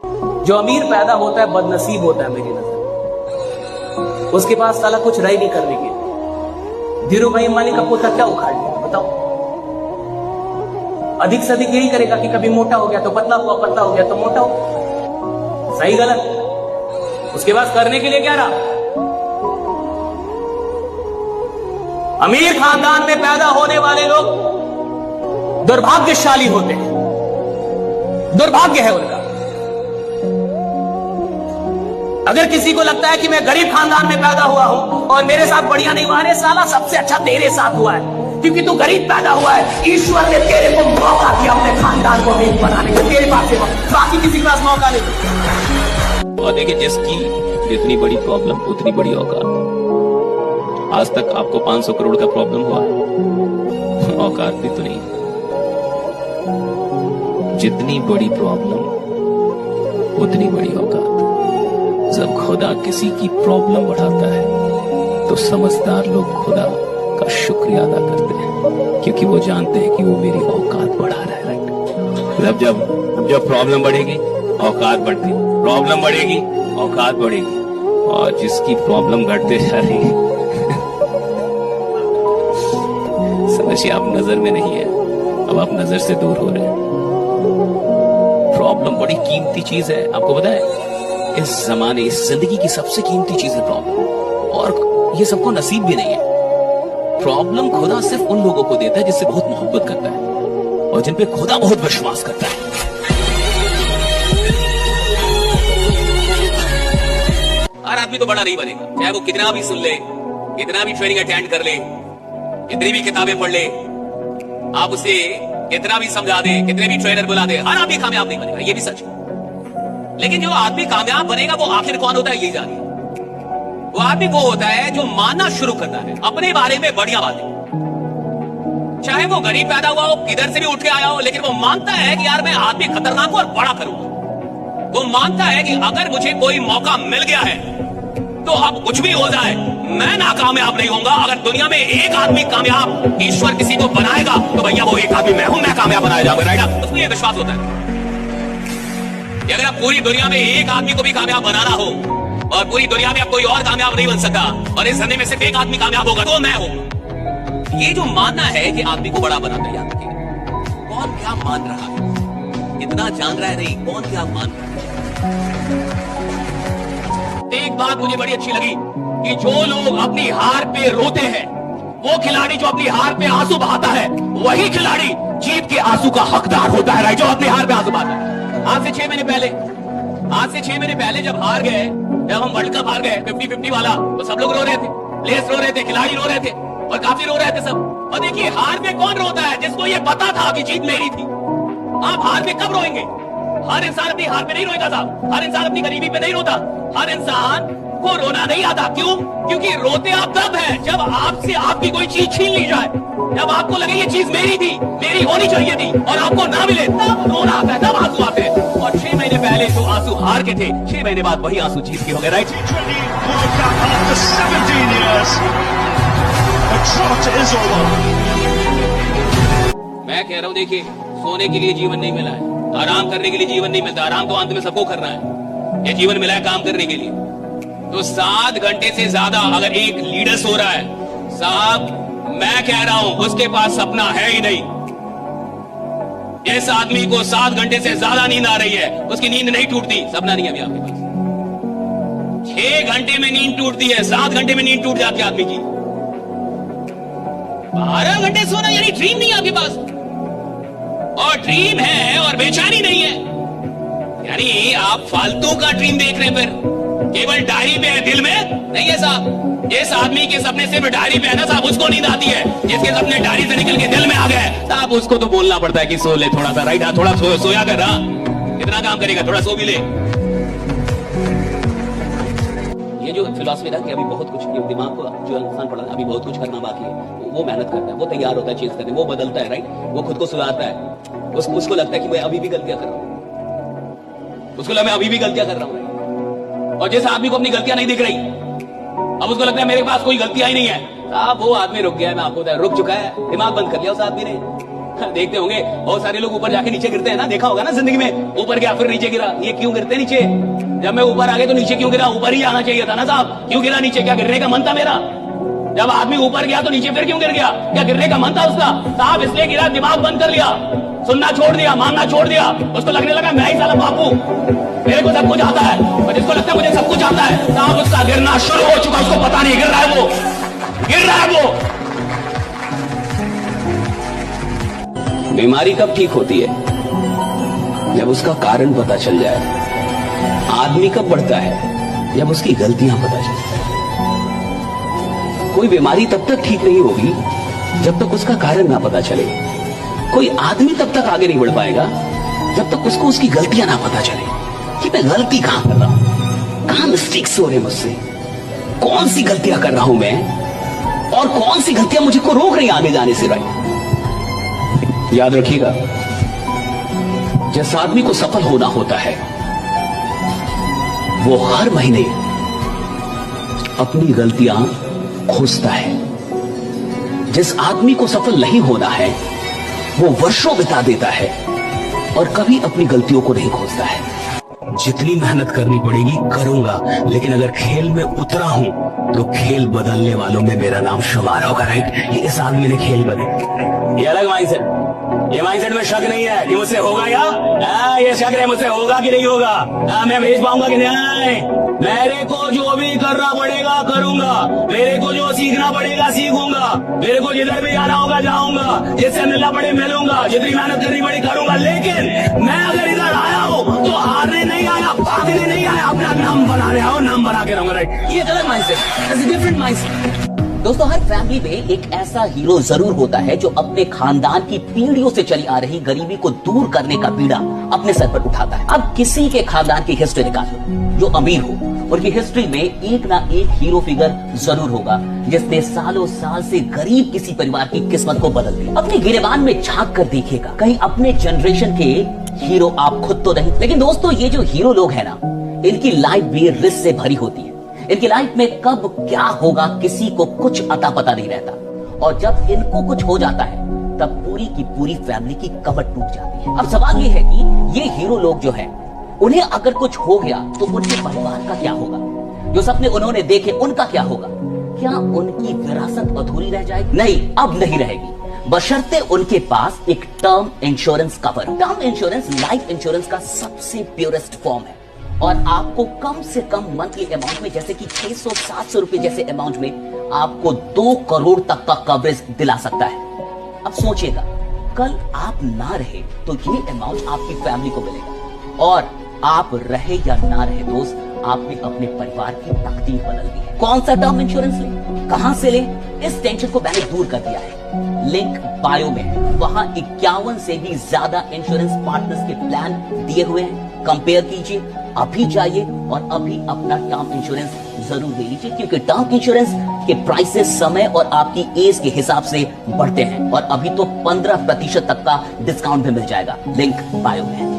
जो अमीर पैदा होता है बदनसीब होता है मेरी नजर। उसके पास साला कुछ रह नहीं करने के। धीरू भाई अंबानी का पोता क्या उखाड़ लिया बताओ? अधिक से अधिक यही करेगा कि कभी मोटा हो गया तो पतला हुआ, पतला हो गया तो मोटा हो। सही गलत उसके पास करने के लिए क्या रहा? अमीर खानदान में पैदा होने वाले लोग दुर्भाग्यशाली होते हैं, दुर्भाग्य है उनका। अगर किसी को लगता है कि मैं गरीब खानदान में पैदा हुआ हूं और मेरे साथ बढ़िया नहीं हुआ, अरे साला सबसे अच्छा तेरे साथ हुआ है, क्योंकि तू गरीब पैदा हुआ है। ईश्वर ने तेरे को मौका दिया अपने खानदान को अमीर बनाने का, तेरे पास है, बाकी किसी के पास मौका नहीं। और देखिए, जिसकी जितनी बड़ी प्रॉब्लम उतनी बड़ी औकात। आज तक आपको 500 करोड़ का प्रॉब्लम हुआ, औकात भी तो नहीं। जितनी बड़ी प्रॉब्लम उतनी बड़ी औकात। जब खुदा किसी की प्रॉब्लम बढ़ाता है तो समझदार लोग खुदा का शुक्रिया अदा करते हैं, क्योंकि वो जानते हैं कि वो मेरी औकात बढ़ा रहा है। राइट? जब प्रॉब्लम बढ़ेगी औकात बढ़ती, प्रॉब्लम बढ़ेगी औकात बढ़ेगी, और जिसकी प्रॉब्लम घटते जा रही है समझिए आप नजर में नहीं है, अब आप नजर से दूर हो रहे हैं। प्रॉब्लम बड़ी कीमती चीज है, आपको पता है? इस जमाने, इस जिंदगी की सबसे कीमती चीज है प्रॉब्लम, और ये सबको नसीब भी नहीं है। प्रॉब्लम खुदा सिर्फ उन लोगों को देता है जिससे बहुत मोहब्बत करता है और जिन पे खुदा बहुत विश्वास करता है। हर आदमी तो बड़ा नहीं बनेगा, चाहे वो कितना भी सुन ले, कितना भी ट्रेनिंग अटेंड कर ले, कितनी भी किताबें पढ़ ले, आप उसे कितना भी समझा दे, कितने भी ट्रेनर बुला दे, हर आदमी कामयाब नहीं बनेगा, ये भी सच है। लेकिन जो आदमी कामयाब बनेगा वो आखिर कौन होता है, ये जानिए। वो आदमी वो होता है जो मानना शुरू करता है अपने बारे में बढ़िया बातें। चाहे वो गरीब पैदा हुआ हो, किधर से भी उठ के आया हो, लेकिन वो मानता है कि यार मैं आदमी खतरनाक हूं और बड़ा करूंगा। वो मानता है कि अगर मुझे कोई मौका मिल गया है तो अब कुछ भी हो जाए मैं नाकामयाब नहीं होऊंगा। अगर दुनिया में एक आदमी कामयाब ईश्वर किसी को बनाएगा तो भैया वो एक आदमी मैं हूं, मैं कामयाब बनाया जाऊंगा। राइट? उसमें ये विश्वास होता है कि अगर आप पूरी दुनिया में एक आदमी को भी कामयाब बनाना हो और पूरी दुनिया में अब कोई और कामयाब नहीं बन सकता और इस धंधे में सिर्फ एक आदमी कामयाब होगा तो मैं हूं। ये जो मानना है कि आदमी को बड़ा बनाता है, याद रखिए कौन क्या मान रहा है, इतना जान रहा है नहीं, कौन क्या मान रहा है। एक बात मुझे बड़ी अच्छी लगी कि जो लोग अपनी हार पे रोते हैं, वो खिलाड़ी जो अपनी हार पे आंसू बहाता है, वही खिलाड़ी जीत के आंसू का हकदार होता है। राइट? जो अपनी हार पे आंसू बहाता है। आज से 6 महीने पहले जब हार गए, जब हम वर्ल्ड कप हार गए 50-50 वाला, तो सब लोग रो रहे थे, प्लेयर्स रो रहे थे, खिलाड़ी रो रहे थे और काफी रो रहे थे सब। और देखिए हार पे कौन रोता है? जिसको ये पता था कि जीत मेरी थी। आप हार पे कब रोएंगे? हर इंसान अपनी हार पे नहीं रोएगा साहब, हर इंसान अपनी गरीबी पे नहीं रोता। हर इंसान को रोना नहीं आता। क्यों? क्योंकि रोते आप तब है जब आपसे आपकी कोई चीज छीन ली जाए, जब आपको लगे ये चीज मेरी थी, मेरी होनी चाहिए थी और आपको ना मिले, तब रोना आता है, तब आंसू आते हैं। और 6 महीने पहले जो आंसू हार के थे, 6 महीने बाद वही आंसू जीत के हो गए। राइट? मैं कह रहा हूं देखिए, सोने के लिए जीवन नहीं मिला है, आराम करने के लिए जीवन नहीं मिलता। आराम तो अंत में सबको करना है, ये जीवन मिला है काम करने के लिए। तो 7 घंटे से ज्यादा अगर एक लीडर सो रहा है साहब, मैं कह रहा हूं उसके पास सपना है ही नहीं। जिस आदमी को 7 घंटे से ज्यादा नींद आ रही है, उसकी नींद नहीं टूटती, सपना नहीं है अभी आपके पास। 6 घंटे में नींद टूटती है, 7 घंटे में नींद टूट जाती है आदमी की। 12 घंटे सोना यानी ड्रीम नहीं है आपके पास, और ड्रीम है और बेचैनी नहीं है, यानी आप फालतू का ड्रीम देख रहे हैं। फिर केवल डायरी पे है, दिल में नहीं है साहब। जिस आदमी के सपने सिर्फ डायरी पे है ना साहब, उसको नींद आती है। जिसके सपने डायरी से निकल के दिल में आ गए साहब, उसको तो बोलना पड़ता है कि सो ले थोड़ा सा। राइट? थोड़ा सोया कर रहा, कितना काम करेगा, थोड़ा सो भी ले। ये जो फिलॉसफी था कि अभी बहुत कुछ, दिमाग को जो इंसान पढ़ा अभी बहुत कुछ करना बाकी है, वो मेहनत करता है, वो तैयार होता है चीज करने, वो बदलता है। राइट? वो खुद को सुधारता है। उसको लगता है कि मैं अभी भी गलतियां कर रहा हूं, उसको लगता है मैं अभी भी गलतियां कर रहा हूं। और जिस आदमी को अपनी गलतियां नहीं दिख रही, अब उसको लगता है मेरे पास कोई गलतियां ही नहीं है साहब, वो आदमी रुक गया है। मैं आपको रुक चुका है, दिमाग बंद कर लिया उस आदमी ने। देखते होंगे बहुत सारे लोग ऊपर जाके नीचे गिरते हैं ना, देखा होगा ना जिंदगी में, ऊपर गया फिर नीचे गिरा, ये क्यों गिरते नीचे? जब मैं ऊपर आ गया तो नीचे क्यों गिरा? ऊपर ही आना चाहिए था ना साहब, क्यों गिरा नीचे? क्या गिरने का मन था मेरा? जब आदमी ऊपर गया तो नीचे फिर क्यों गिर गया? क्या गिरने का मन था उसका? साहब इसलिए गिरा, दिमाग बंद कर लिया, सुनना छोड़ दिया, मानना छोड़ दिया, उसको लगने लगा मैं ही साला बापू, मेरे को सब कुछ आता है, और जिसको लगता है मुझे सब कुछ आता है, साहब उसका गिरना शुरू हो चुका, उसको पता नहीं गिर रहा है वो, गिर रहा है वो। बीमारी कब ठीक होती है? जब उसका कारण पता चल जाए। आदमी कब बढ़ता है? जब उसकी गलतियां पता चल जाए। कोई बीमारी तब तक ठीक नहीं होगी जब तक उसका कारण ना पता चले। कोई आदमी तब तक आगे नहीं बढ़ पाएगा जब तक उसको उसकी गलतियां ना पता चले कि मैं गलती कहां कर रहा हूं, कहां मिस्टेक्स हो रहे मुझसे, कौन सी गलतियां कर रहा हूं मैं, और कौन सी गलतियां मुझे को रोक रही आगे जाने से। भाई याद रखिएगा, जिस आदमी को सफल होना होता है वो हर महीने अपनी गलतियां खोजता है। जिस आदमी को सफल नहीं होना है वो वर्षों बिता देता है और कभी अपनी गलतियों को नहीं खोजता है। जितनी मेहनत करनी पड़ेगी करूंगा, लेकिन अगर खेल में उतरा हूं तो खेल बदलने वालों में मेरा नाम शुमार होगा। राइट, ये इस आदमी ने खेल बदल, ये अलग माइंडसेट, ये माइंडसेट में शक नहीं है कि मुझसे होगा या ये शक है मुझसे होगा कि नहीं होगा, मैं भेज पाऊंगा कि नहीं। मेरे को जो भी करना पड़ेगा करूंगा, मेरे को जो सीखना पड़ेगा सीखूंगा, मेरे को जिधर भी जाना होगा जाऊंगा, जिससे मिलना पड़े मिलूंगा, जितनी मेहनत करनी पड़ी करूंगा। लेकिन मैं अगर इधर आया हूं तो हारने नहीं आया, भागने नहीं आया, अपना नाम बना रहा हूं, नाम बना के रहूंगा। राइट, ये अलग माइंडसेट, डिफरेंट माइंडसेट। दोस्तों, हर फैमिली में एक ऐसा हीरो जरूर होता है जो अपने खानदान की पीढ़ियों से चली आ रही गरीबी को दूर करने का बीड़ा अपने सर पर उठाता है। अब किसी के खानदान की हिस्ट्री निकालो जो अमीर हो, उनकी हिस्ट्री में एक ना एक हीरो फिगर जरूर होगा जिसने सालों साल से गरीब किसी परिवार की किस्मत को बदल दिया। अपने गिरेबान में झांक कर देखिएगा, कहीं अपने जनरेशन के हीरो आप खुद तो नहीं। लेकिन दोस्तों, ये जो हीरो लोग हैं ना, इनकी लाइफ भी रिस्क से भरी होती है। इनकी लाइफ में कब क्या होगा किसी को कुछ अता पता नहीं रहता, और जब इनको कुछ हो जाता है तब पूरी की पूरी फैमिली की कमर टूट जाती है। अब सवाल ये है कि ये हीरो लोग जो हैं, उन्हें अगर कुछ हो गया तो उनके परिवार का क्या होगा? जो सपने उन्होंने देखे उनका क्या होगा? क्या उनकी विरासत अधूरी रह जाएगी? नहीं, अब नहीं रहेगी, बशर्ते उनके पास एक term insurance cover. Term insurance life insurance का सबसे प्योरेस्ट फॉर्म है और आपको कम से कम मंथली अमाउंट में, जैसे कि 600-700 रुपए जैसे अमाउंट में, आपको 2 करोड़ तक का कवरेज दिला सकता है। अब सोचिएगा, कल आप ना रहे तो ये अमाउंट आपकी फैमिली को मिलेगा, और आप रहे या ना रहे दोस्त, आपने अपने परिवार की तकदीर बदल दी है। कौन सा टर्म इंश्योरेंस ले, कहां से ले, इस टेंशन को मैंने दूर कर दिया है। लिंक बायो में है, वहां 51 से भी ज्यादा इंश्योरेंस पार्टनर्स के प्लान दिए हुए हैं। कंपेयर कीजिए, अभी जाइए और अभी अपना टर्म इंश्योरेंस जरूर ले लीजिए, क्योंकि टर्म इंश्योरेंस के प्राइसेस समय और आपकी एज के हिसाब से बढ़ते हैं, और अभी तो 15% तक का डिस्काउंट भी मिल जाएगा। लिंक बायो में है।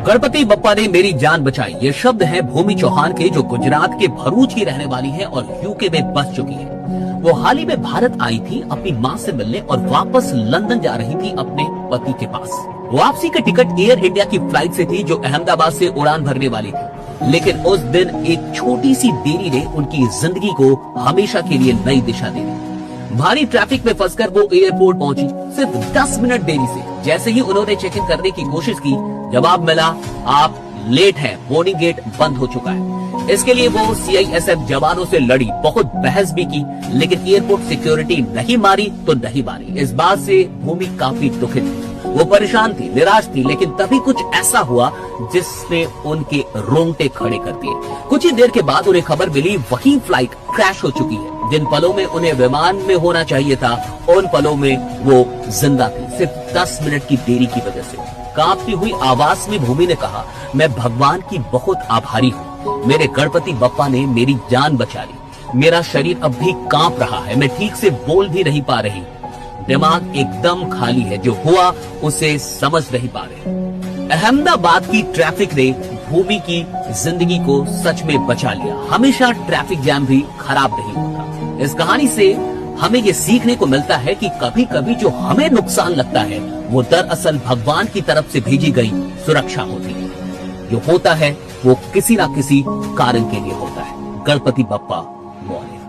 गणपति बप्पा ने मेरी जान बचाई, ये शब्द है भूमि चौहान के, जो गुजरात के भरूच की रहने वाली है और यूके में बस चुकी है। वो हाल ही में भारत आई थी अपनी माँ से मिलने और वापस लंदन जा रही थी अपने पति के पास। वापसी का टिकट एयर इंडिया की फ्लाइट से थी जो अहमदाबाद से उड़ान भरने वाली थी, लेकिन उस दिन एक छोटी सी देरी ने उनकी जिंदगी को हमेशा के लिए नई दिशा दे दी। भारी ट्रैफिक में फंसकर वो एयरपोर्ट पहुंची सिर्फ 10 मिनट देरी से। जैसे ही उन्होंने चेक इन करने की कोशिश की, जवाब मिला, आप लेट हैं, बोर्डिंग गेट बंद हो चुका है। इसके लिए वो CISF जवानों से लड़ी, बहुत बहस भी की, लेकिन एयरपोर्ट सिक्योरिटी नहीं मारी तो नहीं मारी। इस बात से भूमि काफी दुखित थी, वो परेशान थी, निराश थी, लेकिन तभी कुछ ऐसा हुआ जिसने उनके रोंगटे खड़े कर दिए। कुछ ही देर के बाद उन्हें खबर मिली वही फ्लाइट क्रैश हो चुकी है। जिन पलों में उन्हें विमान में होना चाहिए था, उन पलों में वो जिंदा थी, सिर्फ 10 मिनट की देरी की वजह से। कांपती हुई आवाज में भूमि ने कहा, मैं भगवान की बहुत आभारी हूँ, मेरे गणपति बप्पा ने मेरी जान बचा ली। मेरा शरीर अब भी कांप रहा है, मैं ठीक से बोल भी नहीं पा रही, दिमाग एकदम खाली है, जो हुआ उसे समझ नहीं पा रहे। अहमदाबाद की ट्रैफिक ने भूमि की जिंदगी को सच में बचा लिया। हमेशा ट्रैफिक जैम भी खराब नहीं होता। इस कहानी से हमें ये सीखने को मिलता है कि कभी कभी जो हमें नुकसान लगता है वो दरअसल भगवान की तरफ से भेजी गई सुरक्षा होती है। जो होता है वो किसी ना किसी कारण के लिए होता है। गणपति बप्पा मौर्य।